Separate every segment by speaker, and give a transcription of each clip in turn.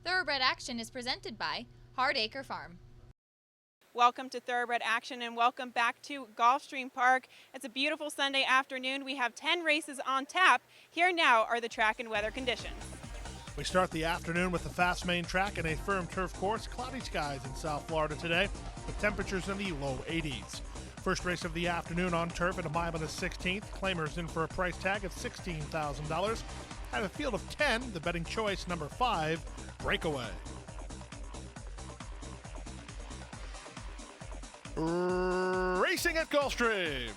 Speaker 1: Thoroughbred Action is presented by Hardacre Farm.
Speaker 2: Welcome to Thoroughbred Action and welcome back to Gulfstream Park. It's a beautiful Sunday afternoon. We have 10 races on tap. Here now are the track and weather conditions.
Speaker 3: We start the afternoon with the fast main track and a firm turf course. Cloudy skies in South Florida today with temperatures in the low 80s. First race of the afternoon on turf at a mile and a 16th. Claimers in for a price tag of $16,000. Out of a field of 10, the betting choice number 5, Breakaway. Racing at Gulfstream.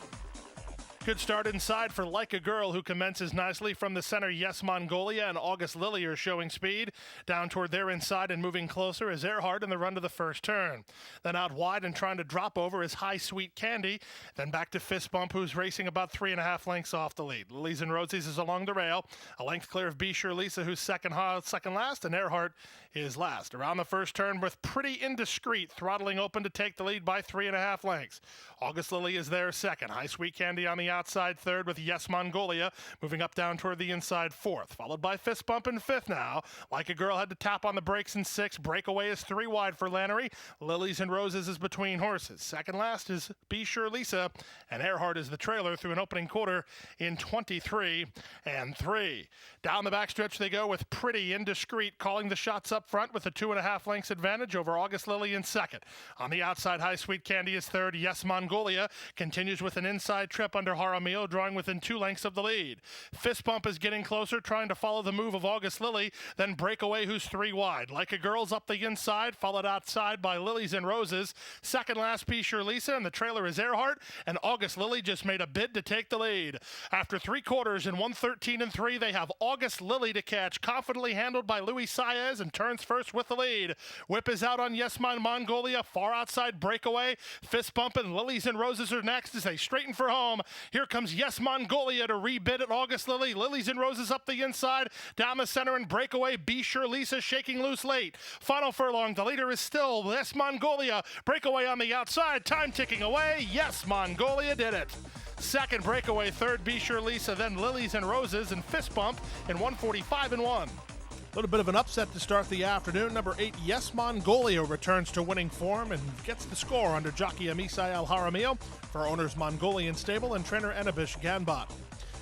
Speaker 3: Good start inside for Like a Girl, who commences nicely from the center. Yes Mongolia and August Lily are showing speed. Down toward their inside and moving closer is Earhart in the run to the first turn. Then out wide and trying to drop over is High Sweet Candy. Then back to Fist Bump, who's racing about 3.5 lengths off the lead. Lilies and Rosies is along the rail. A length clear of Be Sure Lisa, who's second last, and Earhart is last. Around the first turn with Pretty Indiscreet throttling open to take the lead by 3.5 lengths. August Lily is there second. High Sweet Candy on the outside third with Yes Mongolia moving up down toward the inside fourth, followed by Fist Bump in fifth now. Like a Girl had to tap on the brakes in sixth. Breakaway is 3 wide for Lannery. Lilies and Roses is between horses. Second last is Be Sure Lisa, and Earhart is the trailer through an opening quarter in 23 and 3. Down the backstretch they go with Pretty Indiscreet calling the shots up front with a 2.5 lengths advantage over August Lily in second. On the outside, High Sweet Candy is third. Yes Mongolia continues with an inside trip under Jaramillo, drawing within 2 lengths of the lead. Fist Bump is getting closer, trying to follow the move of August Lily, then Breakaway, who's 3 wide. Like a Girl's up the inside, followed outside by Lilies and Roses. Second last, Be Sure Lisa, and the trailer is Earhart, and August Lily just made a bid to take the lead. After 3 quarters in 1:13 and 3, they have August Lily to catch, confidently handled by Luis Saez, and turns first with the lead. Whip is out on Yes Mongolia, far outside Breakaway. Fist Bump and Lilies and Roses are next as they straighten for home. Here comes Yes Mongolia to rebid at August Lily. Lilies and Roses up the inside, down the center and Breakaway. Be Sure Lisa shaking loose late. Final furlong, the leader is still Yes Mongolia. Breakaway on the outside, time ticking away. Yes Mongolia did it. Second, Breakaway. Third, Be Sure Lisa. Then Lilies and Roses and Fist Bump in 1:45 and 1. A little bit of an upset to start the afternoon. Number 8, Yes Mongolia, returns to winning form and gets the score under jockey Amisael Jaramillo for owners Mongolian Stable and trainer Enebish Ganbot.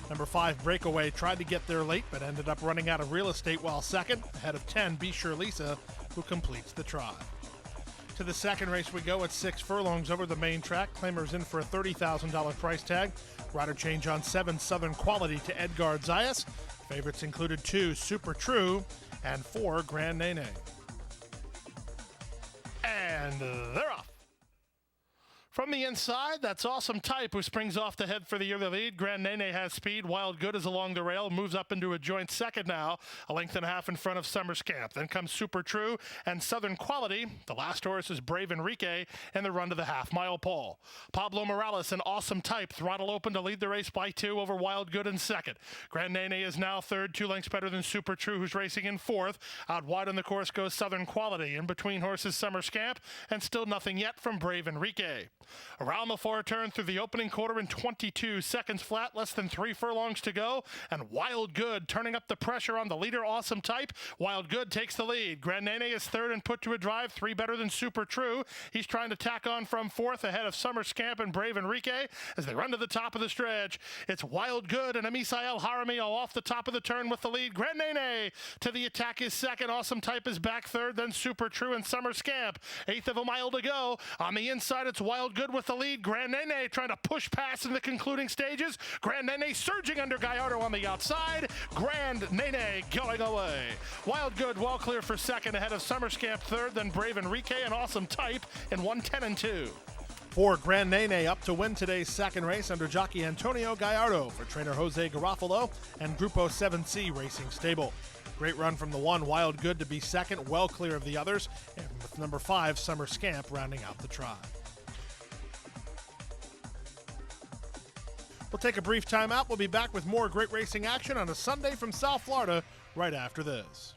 Speaker 3: Number 5, Breakaway, tried to get there late but ended up running out of real estate while second, ahead of 10, Be Sure Lisa, who completes the try. To the second race we go at 6 furlongs over the main track. Claimers in for a $30,000 price tag. Rider change on 7, Southern Quality to Edgard Zayas. Favorites included 2, Super True, and 4, Grand Nene. And they're off. From the inside, that's Awesome Type, who springs off to head for the early lead. Grand Nene has speed. Wild Good is along the rail, moves up into a joint second now, a length and a half in front of Summer's Camp. Then comes Super True and Southern Quality. The last horse is Brave Enrique in the run to the half-mile pole. Pablo Morales and Awesome Type throttle open to lead the race by 2 over Wild Good in second. Grand Nene is now third, 2 lengths better than Super True, who's racing in fourth. Out wide on the course goes Southern Quality. In between horses, Summer's Camp, and still nothing yet from Brave Enrique. Around the far turn through the opening quarter in 22 seconds flat, less than 3 furlongs to go, and Wild Good turning up the pressure on the leader, Awesome Type. Wild Good takes the lead. Grand Nene is third and put to a drive, 3 better than Super True. He's trying to tack on from fourth ahead of Summer Scamp and Brave Enrique as they run to the top of the stretch. It's Wild Good and Amisael Jaramillo off the top of the turn with the lead. Grand Nene to the attack is second. Awesome Type is back third, then Super True and Summer Scamp. 1/8 of a mile to go. On the inside, it's Wild Good with the lead. Grand Nene trying to push past in the concluding stages. Grand Nene surging under Gallardo on the outside. Grand Nene going away. Wild Good well clear for second ahead of Summer Scamp third, then Brave Enrique and Awesome Type in 1:10 and 2. For Grand Nene up to win today's second race under jockey Antonio Gallardo for trainer Jose Garofalo and Grupo 7C Racing Stable. Great run from the 1, Wild Good, to be second, well clear of the others, and with number 5, Summer Scamp, rounding out the try. We'll take a brief timeout. We'll be back with more great racing action on a Sunday from South Florida right after this.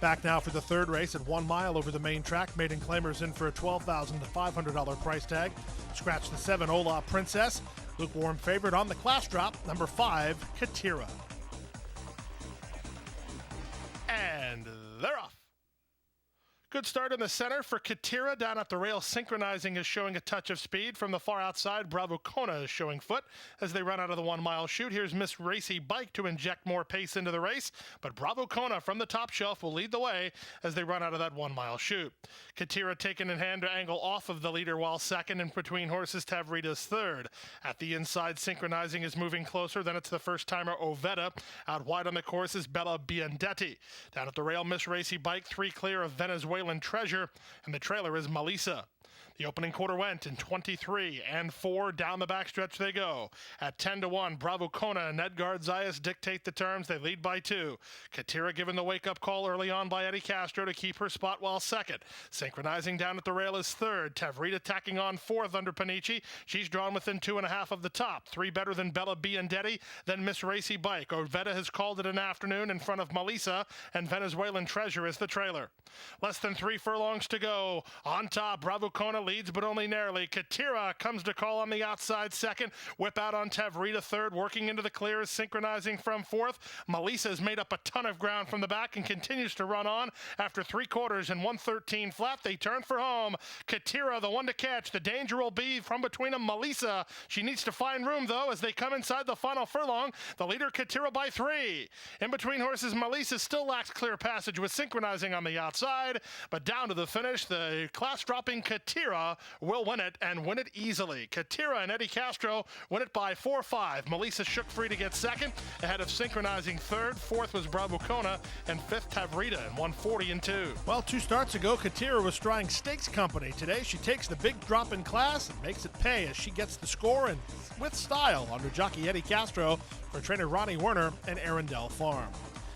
Speaker 3: Back now for the third race at 1 mile over the main track. Maiden Claimers in for a $12,500 price tag. Scratch the 7, Ola Princess. Lukewarm favorite on the class drop, number 5, Katira. And they're off. Good start in the center for Katira. Down at the rail, Synchronizing is showing a touch of speed. From the far outside, Bravo Kona is showing foot as they run out of the 1 mile chute. Here's Miss Racy Bike to inject more pace into the race, but Bravo Kona from the top shelf will lead the way as they run out of that 1 mile chute. Katira taken in hand to angle off of the leader, while second. In between horses, Tavrita's third. At the inside, Synchronizing is moving closer. Then it's the first timer Ovetta. Out wide on the course is Bella Biandetti. Down at the rail, Miss Racy Bike, 3 clear of Venezuelan Treasure, and the trailer is Melissa. The opening quarter went in 23 and 4. Down the backstretch they go. At 10-1, Bravo Kona and Edgard Zayas dictate the terms. They lead by 2. Katira given the wake-up call early on by Eddie Castro to keep her spot while second. Synchronizing down at the rail is third. Tavrita tacking on fourth under Panici. She's drawn within 2.5 of the top. 3 better than Bella Biandetti, then Miss Racy Bike. Ovetta has called it an afternoon in front of Melissa, and Venezuelan Treasure is the trailer. Less than 3 furlongs to go. On top, Bravo Kona leads, but only narrowly. Katira comes to call on the outside second. Whip out on Tavrita third. Working into the clear is Synchronizing from fourth. Melissa has made up a ton of ground from the back and continues to run on. After 3 quarters and 113 flat, they turn for home. Katira, the one to catch. The danger will be from between them, Melissa. She needs to find room, though, as they come inside the final furlong. The leader, Katira, by 3. In between horses, Melissa still lacks clear passage with Synchronizing on the outside. But down to the finish, the class-dropping Katira will win it, and win it easily. Katira and Eddie Castro win it by 4-5. Melissa shook free to get second, ahead of Synchronizing third. Fourth was Bravo Kona, and fifth Tavrita in 140 and 2. Well, 2 starts ago, Katira was trying stakes company. Today, she takes the big drop in class and makes it pay as she gets the score and with style under jockey Eddie Castro for trainer Ronnie Werner and Arundel Farm.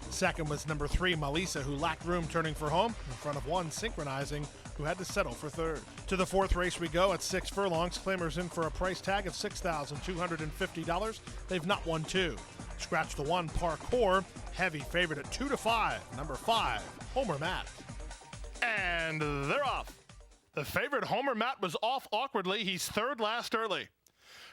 Speaker 3: Second was number 3, Melissa, who lacked room turning for home in front of 1, Synchronizing, who had to settle for third. To the fourth race we go at 6 furlongs. Claimers in for a price tag of $6,250. They've not won 2. Scratch the 1, Parkour, heavy favorite at 2-5. Number 5, Homer Matt. And they're off. The favorite Homer Matt was off awkwardly. He's third last early.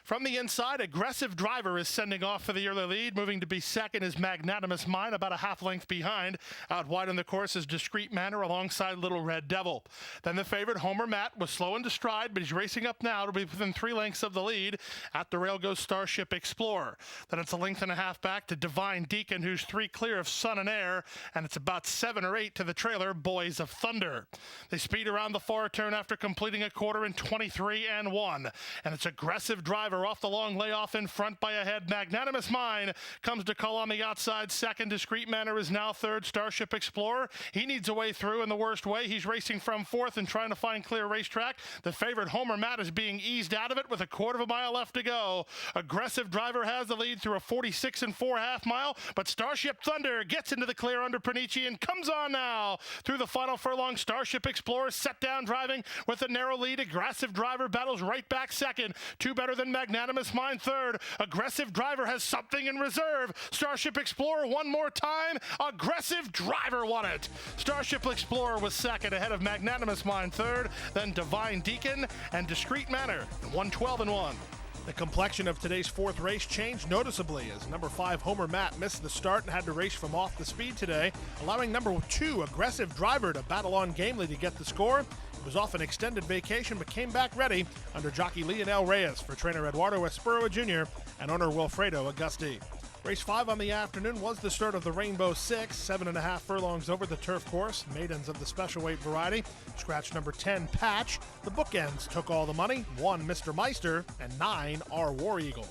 Speaker 3: From the inside, Aggressive Driver is sending off for the early lead. Moving to be second is Magnanimous Mind, about a half length behind. Out wide in the course is Discreet Manner alongside Little Red Devil. Then the favorite, Homer Matt, was slow into stride, but he's racing up now to be within 3 lengths of the lead. At the rail goes Starship Explorer. Then it's a length and a half back to Divine Deacon, who's 3 clear of Sun and Air, and it's about 7 or 8 to the trailer, Boys of Thunder. They speed around the far turn after completing a quarter in 23 and 1. And it's Aggressive Driver off the long layoff in front by a head. Magnanimous Mind comes to call on the outside second. Discreet Manner is now third. Starship Explorer, he needs a way through in the worst way. He's racing from fourth and trying to find clear racetrack. The favorite Homer Matt is being eased out of it with a 1/4 mile left to go. Aggressive Driver has the lead through a 46 and 4 half mile, but Starship Thunder gets into the clear under Panici and comes on now through the final furlong. Starship Explorer set down driving with a narrow lead. Aggressive Driver battles right back second. 2 better than Magnanimous Mind third. Aggressive Driver has something in reserve. Starship Explorer one more time. Aggressive Driver won it. Starship Explorer was second, ahead of Magnanimous Mind third, then Divine Deacon and Discreet Manner, 112 and 1. The complexion of today's fourth race changed noticeably as number 5 Homer Matt missed the start and had to race from off the speed today, allowing number 2 Aggressive Driver to battle on gamely to get the score. He was off an extended vacation but came back ready under jockey Leonel Reyes for trainer Eduardo Esperoa Jr. and owner Wilfredo Augusti. Race 5 on the afternoon was the start of the Rainbow 6, 7.5 furlongs over the turf course, maidens of the special weight variety. Scratch number 10, Patch. The bookends took all the money, 1 Mr. Meister, and 9 Our War Eagle.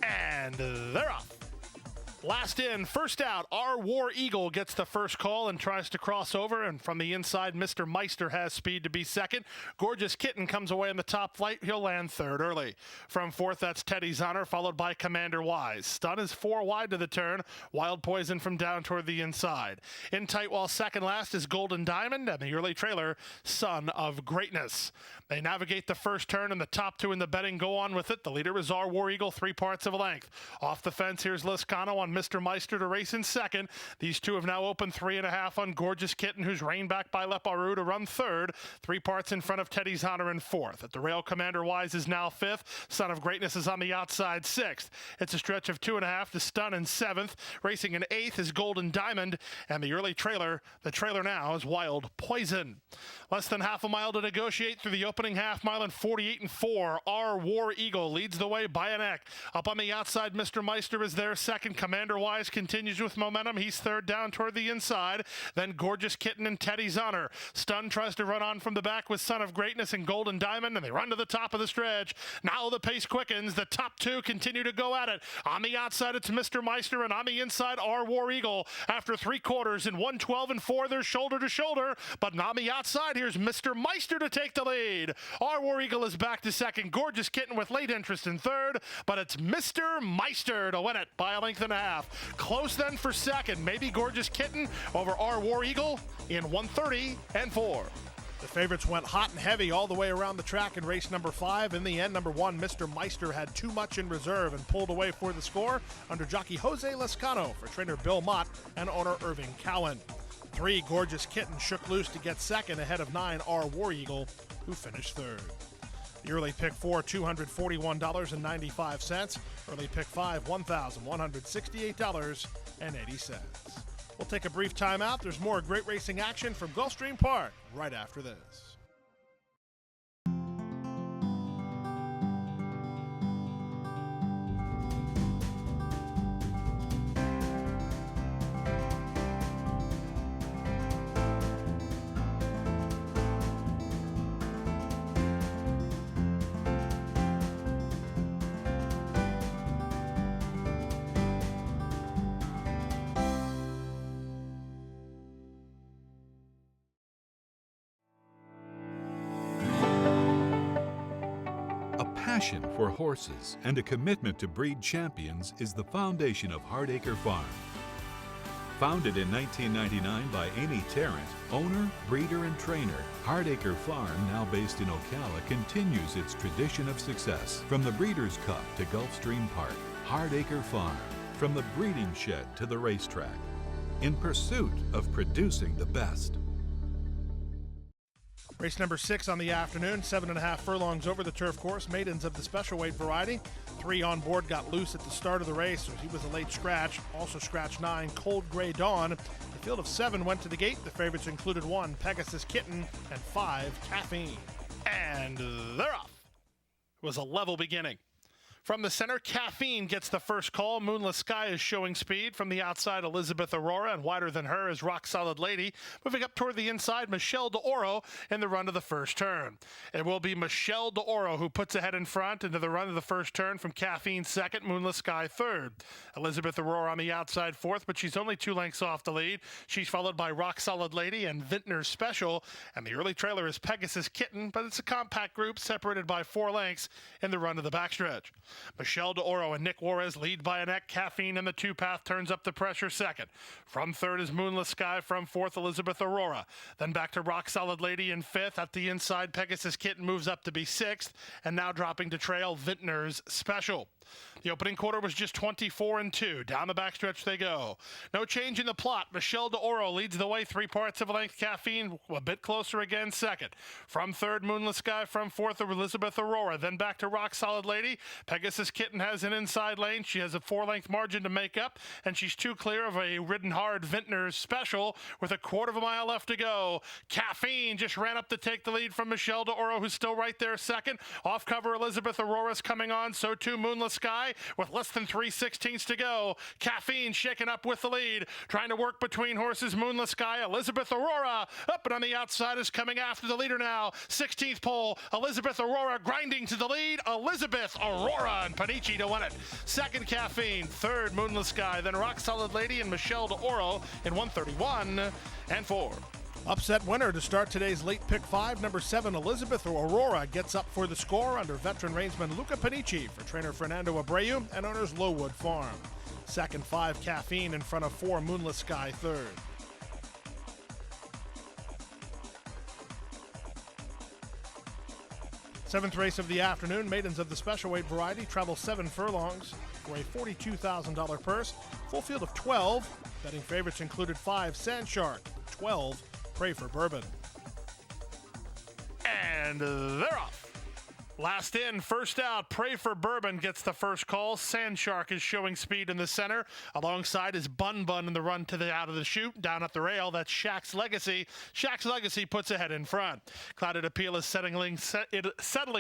Speaker 3: And they're off. Last in, first out, Our War Eagle gets the first call and tries to cross over, and from the inside, Mr. Meister has speed to be second. Gorgeous Kitten comes away in the top flight. He'll land third early. From fourth, that's Teddy's Honor, followed by Commander Wise. Stun is 4 wide to the turn. Wild Poison from down toward the inside. In tight while second last is Golden Diamond, and the early trailer, Son of Greatness. They navigate the first turn, and the top 2 in the betting go on with it. The leader is Our War Eagle, 3 parts of a length. Off the fence, here's Liscano on on Mr. Meister to race in second. These two have now opened 3.5 on Gorgeous Kitten, who's reined back by Leparoux to run third. 3 parts in front of Teddy's Honor in fourth. At the rail, Commander Wise is now fifth. Son of Greatness is on the outside sixth. It's a stretch of 2.5 to Stun in seventh. Racing in eighth is Golden Diamond. And the early trailer, the trailer now is Wild Poison. Less than half a mile to negotiate through the opening half mile in 48 and 4. Our War Eagle leads the way by a neck. Up on the outside, Mr. Meister is there second. Commander Wise continues with momentum. He's third down toward the inside. Then Gorgeous Kitten and Teddy's Honor. Stun tries to run on from the back with Son of Greatness and Golden Diamond, and they run to the top of the stretch. Now the pace quickens. The top two continue to go at it. On the outside, it's Mr. Meister, and on the inside, Our War Eagle. After 3 quarters in 1:12 and 4, they're shoulder to shoulder. But on the outside, here's Mr. Meister to take the lead. Our War Eagle is back to second. Gorgeous Kitten with late interest in third, but it's Mr. Meister to win it by a length and a half. Close then for second. Maybe Gorgeous Kitten over Our War Eagle in 1:30 and 4.
Speaker 4: The favorites went hot and heavy all the way around the track in race number 5. In the end, number 1, Mr. Meister, had too much in reserve and pulled away for the score under jockey Jose Lescano for trainer Bill Mott and owner Irving Cowan. 3, Gorgeous Kitten shook loose to get second ahead of 9, Our War Eagle, who finished third. The early pick 4, $241.95. Early pick 5, $1,168.80. We'll take a brief timeout. There's more great racing action from Gulfstream Park right after this.
Speaker 5: Passion for horses and a commitment to breed champions is the foundation of Hardacre Farm. Founded in 1999 by Amy Tarrant, owner, breeder, and trainer, Hardacre Farm, now based in Ocala, continues its tradition of success. From the Breeders' Cup to Gulfstream Park, Hardacre Farm, from the breeding shed to the racetrack, in pursuit of producing the best.
Speaker 4: Race number 6 on the afternoon, 7.5 furlongs over the turf course, maidens of the special weight variety. 3 on board got loose at the start of the race, so he was a late scratch. Also scratch 9, Cold Gray Dawn. The field of 7 went to the gate. The favorites included 1, Pegasus Kitten, and 5, Caffeine.
Speaker 3: And they're off. It was a level beginning. From the center, Caffeine gets the first call. Moonless Sky is showing speed. From the outside, Elizabeth Aurora, and wider than her is Rock Solid Lady. Moving up toward the inside, Michelle D'Oro in the run to the first turn. It will be Michelle D'Oro who puts ahead in front into the run to the first turn from Caffeine second, Moonless Sky third. Elizabeth Aurora on the outside fourth, but she's only 2 lengths off the lead. She's followed by Rock Solid Lady and Vintner's Special, and the early trailer is Pegasus Kitten, but it's a compact group separated by 4 lengths in the run to the backstretch. Michelle D'Oro and Nick Juarez lead by a neck. Caffeine in the 2-path turns up the pressure second. From third is Moonless Sky. From fourth, Elizabeth Aurora. Then back to Rock Solid Lady in fifth. At the inside, Pegasus Kitten moves up to be sixth. And now dropping to trail, Vintner's Special. The opening quarter was just 24 and 2. Down the backstretch they go. No change in the plot. Michelle D'Oro leads the way 3 parts of a length. Caffeine a bit closer again second. From third, Moonless Sky. From fourth, Elizabeth Aurora. Then back to Rock Solid Lady. Pegasus Kitten has an inside lane. She has a 4-length margin to make up, and she's 2 clear of a ridden hard Vintner's Special with a quarter of a mile left to go. Caffeine just ran up to take the lead from Michelle D'Oro, who's still right there second. Off cover, Elizabeth Aurora's coming on. So too Moonless Sky with less than 3/16 to go. Caffeine shaking up with the lead, trying to work between horses. Moonless Sky, Elizabeth Aurora up and on the outside is coming after the leader now. 16th pole, Elizabeth Aurora grinding to the lead. Elizabeth Aurora and Panici to win it. Second, Caffeine. Third, Moonless Sky. Then Rock Solid Lady and Michelle D'Oro in 1:31 and 4.
Speaker 4: Upset winner to start today's late pick 5. Number 7, Elizabeth Aurora gets up for the score under veteran reinsman Luca Panici for trainer Fernando Abreu and owners Lowood Farm. Second, 5, Caffeine in front of 4, Moonless Sky third. Seventh race of the afternoon, maidens of the special weight variety travel 7 furlongs for a $42,000 purse. Full field of 12. Betting favorites included 5, Sandshark, 12, Pray for Bourbon.
Speaker 3: And they're off. Last in, first out, Pray for Bourbon gets the first call. Sandshark is showing speed in the center. Alongside is Bun Bun in the run to the out of the chute. Down at the rail, that's Shaq's Legacy. Shaq's Legacy puts ahead in front. Clouded Appeal is settling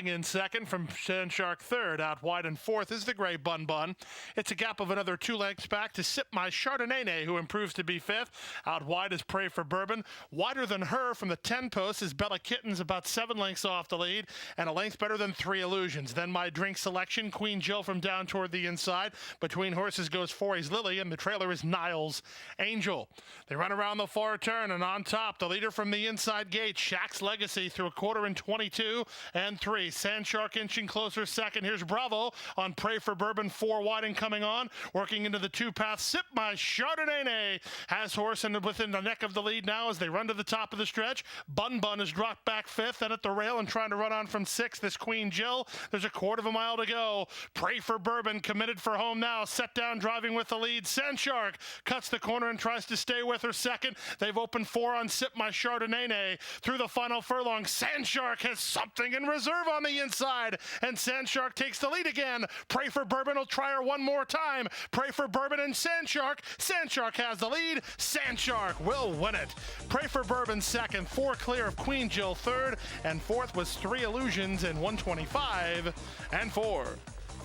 Speaker 3: in second from Sandshark third. Out wide and fourth is the gray Bun Bun. It's a gap of another 2 lengths back to Sip My Chardonnay, who improves to be fifth. Out wide is Pray for Bourbon. Wider than her from the 10 post is Bella Kittens, about 7 lengths off the lead, and a length better than 3 Illusions. Then My Drink Selection, Queen Jill from down toward the inside. Between horses goes Forey's Lily, and the trailer is Niles Angel. They run around the far turn, and on top, the leader from the inside gate, Shaq's Legacy, through a quarter in 22 and 3. Sandshark inching closer second. Here's Bravo on Pray for Bourbon, 4 wide and coming on. Working into the 2-path, Sip My Chardonnay has horse and within the neck of the lead now as they run to the top of the stretch. Bun Bun is dropped back fifth, and at the rail and trying to run on from sixth is Queen Jill. There's a quarter of a mile to go. Pray for Bourbon committed for home now. Set down driving with the lead. Sandshark cuts the corner and tries to stay with her second. They've opened 4 on Sip My Chardonnay. Through the final furlong, Sandshark has something in reserve on the inside, and Sandshark takes the lead again. Pray for Bourbon will try her one more time. Pray for Bourbon and Sandshark. Sandshark has the lead. Sandshark will win it. Pray for Bourbon second, 4 clear of Queen Jill third, and fourth was 3 Illusions in 125 and 4.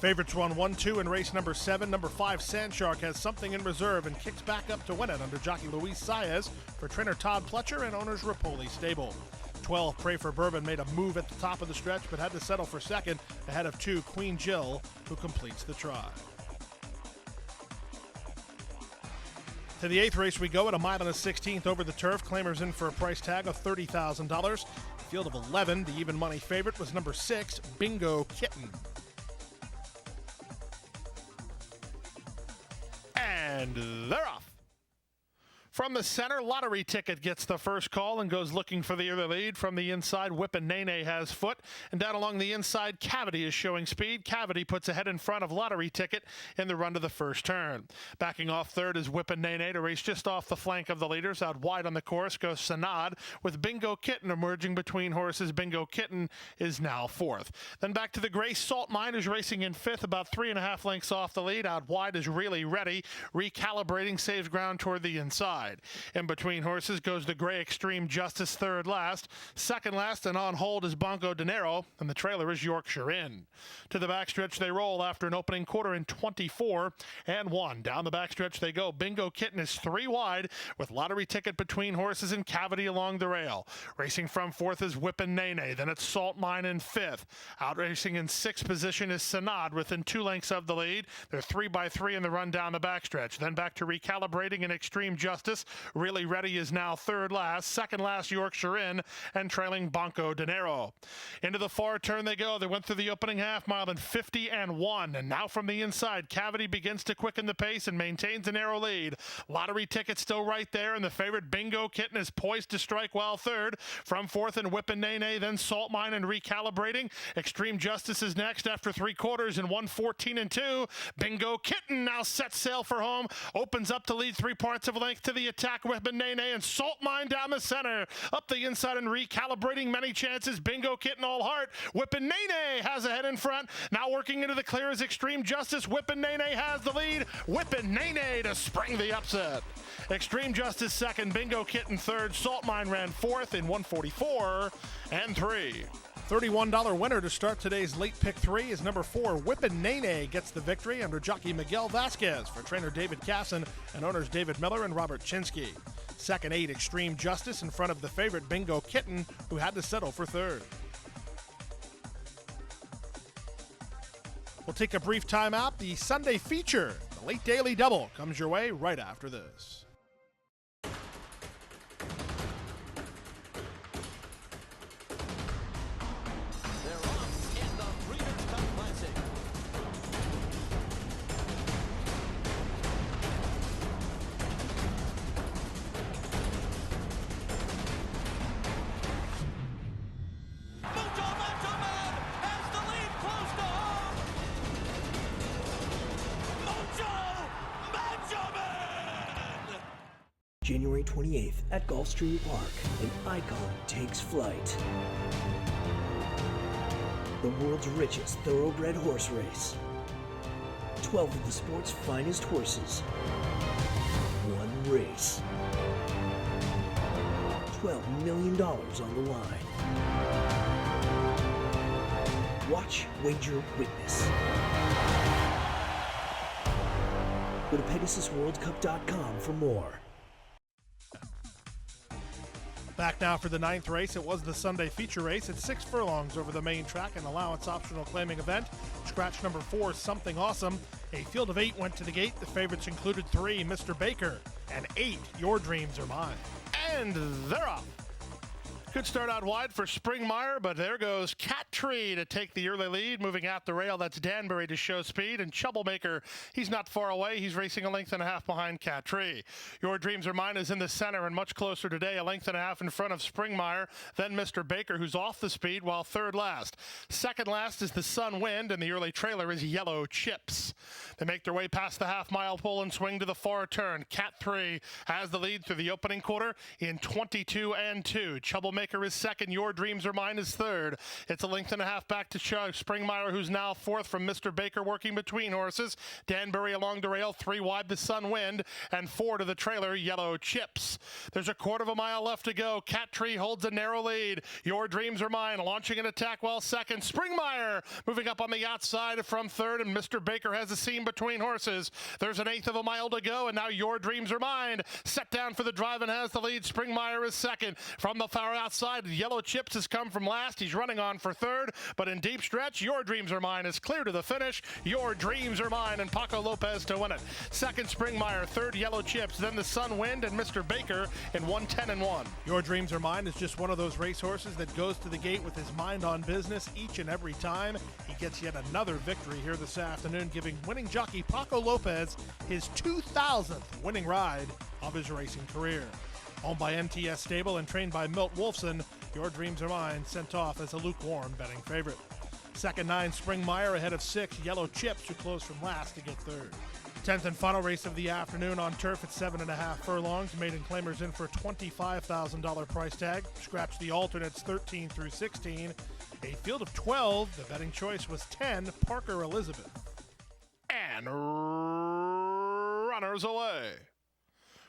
Speaker 4: Favorites run 1-2 in race number 7. Number 5, Sandshark, has something in reserve and kicks back up to win it under jockey Luis Saez for trainer Todd Pletcher and owners Rapoli Stable. 12, Pray for Bourbon, made a move at the top of the stretch but had to settle for second ahead of 2, Queen Jill, who completes the try. To the 8th race we go at a mile and a 16th over the turf. Claimers in for a price tag of $30,000. Field of 11, the even money favorite was number 6, Bingo Kitten.
Speaker 3: And they're off. From the center, Lottery Ticket gets the first call and goes looking for the early lead. From the inside, Whippin' Nene has foot. And down along the inside, Cavity is showing speed. Cavity puts ahead in front of Lottery Ticket in the run to the first turn. Backing off third is Whippin' Nene to race just off the flank of the leaders. Out wide on the course goes Sanad, with Bingo Kitten emerging between horses. Bingo Kitten is now fourth. Then back to the gray, Salt Mine is racing in fifth, about 3.5 lengths off the lead. Out wide is Really Ready. Recalibrating, saves ground toward the inside. In between horses goes the gray Extreme Justice third last. Second last and on hold is Bongo Dinero, and the trailer is Yorkshire Inn. To the backstretch they roll after an opening quarter in 24 and 1. Down the backstretch they go. Bingo Kitten is 3 wide with Lottery Ticket between horses and Cavity along the rail. Racing from fourth is Whippin' Nene. Then it's Salt Mine in fifth. Out racing in sixth position is Sanad within 2 lengths of the lead. They're 3 by 3 in the run down the backstretch. Then back to Recalibrating and Extreme Justice. Really Ready is now third last. Second last Yorkshire Inn, and trailing Bonco Dinero. Into the far turn they go. They went through the opening half mile in 50 and 1. And now from the inside, Cavity begins to quicken the pace and maintains a narrow lead. Lottery Ticket still right there, and the favorite Bingo Kitten is poised to strike while third. From fourth and Whippin' Nene, then Salt Mine and Recalibrating. Extreme Justice is next after 3 quarters in 114 and 2. Bingo Kitten now sets sail for home. Opens up to lead 3 parts of a length to the attack. Whippin' Nene and Salt Mine down the center. Up the inside and Recalibrating, many chances. Bingo Kitten all heart. Whippin' Nene has a head in front. Now working into the clear is Extreme Justice. Whippin' Nene has the lead. Whippin' Nene to spring the upset. Extreme Justice second. Bingo Kitten third. Salt Mine ran fourth in 144 and 3.
Speaker 4: $31 winner to start today's late pick 3 is number 4, Whippin' Nene, gets the victory under jockey Miguel Vasquez for trainer David Casson and owners David Miller and Robert Chinsky. Second 8, Extreme Justice in front of the favorite Bingo Kitten, who had to settle for third. We'll take a brief timeout. The Sunday feature, the Late Daily Double, comes your way right after this.
Speaker 6: Benjamin January 28th at Gulfstream Park, an icon takes flight. The world's richest thoroughbred horse race. 12 of the sport's finest horses. One race. $12 million on the line. Watch, wager, witness. Go to PegasusWorldCup.com for more.
Speaker 4: Back now for the 9th race. It was the Sunday feature race. It's 6 furlongs over the main track, an allowance optional claiming event. Scratch number 4, Something Awesome. A field of 8 went to the gate. The favorites included 3, Mr. Baker, and 8, Your Dreams Are Mine.
Speaker 3: And they're off. Good start out wide for Springmeyer, but there goes Cat Tree to take the early lead. Moving out the rail, that's Danbury to show speed. And Troublemaker, he's not far away. He's racing a length and a half behind Cat Tree. Your Dreams Are Mine is in the center and much closer today, a length and a half in front of Springmeyer. Then Mr. Baker, who's off the speed, while third last. Second last is the Sun Wind, and the early trailer is Yellow Chips. They make their way past the half-mile pole and swing to the far turn. Cat 3 has the lead through the opening quarter in 22 and 2. Troublemaker is second. Your Dreams Are Mine is third. It's a length and a half back to Springmeyer, who's now fourth from Mr. Baker working between horses. Danbury along the rail, 3 wide the Sun Wind, and 4 to the trailer, Yellow Chips. There's a quarter of a mile left to go. Cat Tree holds a narrow lead. Your Dreams Are Mine launching an attack while second. Springmeyer moving up on the outside from third, and Mr. Baker has a seam between horses. There's an eighth of a mile to go, and now Your Dreams Are Mine set down for the drive and has the lead. Springmeyer is second. From the far outside, Yellow Chips has come from last. He's running on for third, but in deep stretch, Your Dreams Are Mine is clear to the finish. Your Dreams Are Mine, and Paco Lopez to win it. Second, Springmeyer. Third, Yellow Chips. Then the Sun Wind and Mr. Baker in 1:10 and 1.
Speaker 4: Your Dreams Are Mine is just one of those racehorses that goes to the gate with his mind on business each and every time. He gets yet another victory here this afternoon, giving winning jockey Paco Lopez his 2,000th winning ride of his racing career. Owned by NTS Stable and trained by Milt Wolfson, Your Dreams Are Mine sent off as a lukewarm betting favorite. Second, 9, Springmeyer ahead of 6, Yellow Chips, who closed from last to get third. 10th and final race of the afternoon on turf at 7.5 furlongs. Maiden claimers in for a $25,000 price tag. Scratch the alternates 13 through 16. A field of 12. The betting choice was 10, Parker Elizabeth.
Speaker 3: And runners away.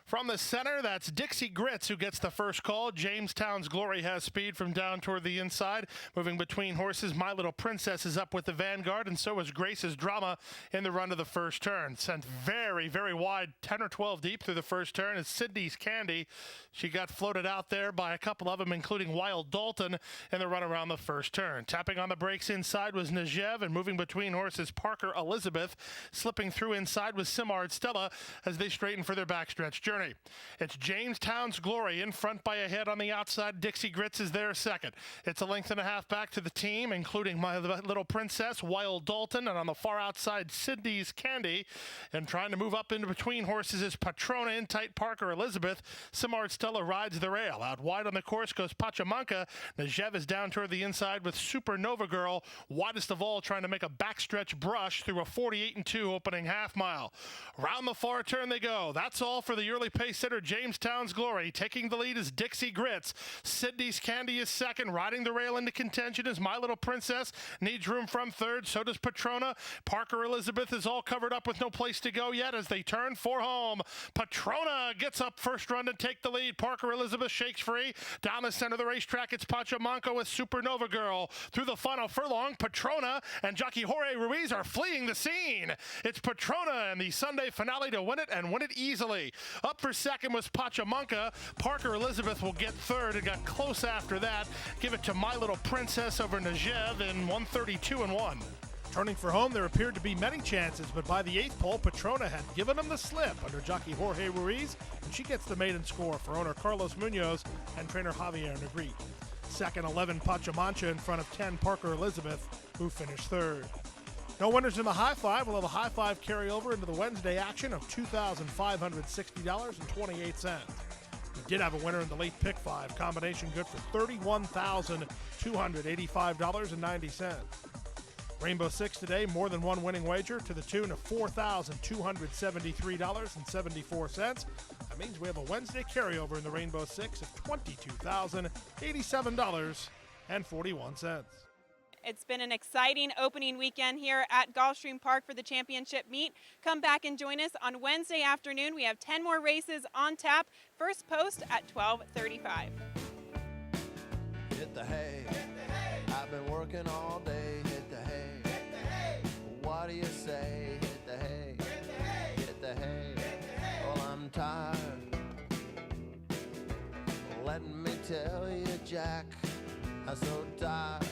Speaker 3: From the center, that's Dixie Grits who gets the first call. Jamestown's Glory has speed from down toward the inside. Moving between horses, My Little Princess is up with the vanguard, and so is Grace's Drama in the run to the first turn. Sent very, very wide, 10 or 12 deep through the first turn is Sydney's Candy. She got floated out there by a couple of them, including Wild Dalton, in the run around the first turn. Tapping on the brakes inside was Najev, and moving between horses, Parker Elizabeth. Slipping through inside was Simard Stella as they straighten for their backstretch journey. It's Jamestown's Glory in front by a head on the outside. Dixie Grits is there second. It's a length and a half back to the team, including My Little Princess, Wild Dalton, and on the far outside, Sydney's Candy. And trying to move up into between horses is Patrona in tight, Parker Elizabeth. Simard Stella rides the rail. Out wide on the course goes Pachamanca. Najev is down toward the inside with Supernova Girl, widest of all, trying to make a backstretch brush through a 48 and 2 opening half mile. Round the far turn they go. That's all for the early pace setter Jamestown's Glory. Taking the lead is Dixie Grits. Sydney's Candy is second. Riding the rail into contention is My Little Princess. Needs room from third. So does Patrona. Parker Elizabeth is all covered up with no place to go yet as they turn for home. Patrona gets up first run to take the lead. Parker Elizabeth shakes free. Down the center of the racetrack, it's Pachamanca with Supernova Girl. Through the final furlong, Patrona and jockey Jorge Ruiz are fleeing the scene. It's Patrona in the Sunday finale to win it and win it easily. Up for second was Pachamanca. Parker Elizabeth will get third and got close after that. Give it to My Little Princess over Najev in 132 and 1.
Speaker 4: Turning for home, there appeared to be many chances, but by the 8th pole, Patrona had given them the slip under jockey Jorge Ruiz, and she gets the maiden score for owner Carlos Munoz and trainer Javier Negrete. Second, 11, Pachamanca in front of 10, Parker Elizabeth, who finished third. No winners in the high five. We'll have a high five carryover into the Wednesday action of $2,560.28. We did have a winner in the late pick five. Combination good for $31,285.90. Rainbow Six today, more than one winning wager to the tune of $4,273.74. That means we have a Wednesday carryover in the Rainbow Six of $22,087.41.
Speaker 2: It's been an exciting opening weekend here at Gulfstream Park for the championship meet. Come back and join us on Wednesday afternoon. We have 10 more races on tap. First post at 12:35.
Speaker 7: Hit the hay. I've been working all day. Hit the hay. What do you say? Hit the hay. Hit the hay. Well, I'm tired. Let me tell you, Jack, I'm so tired.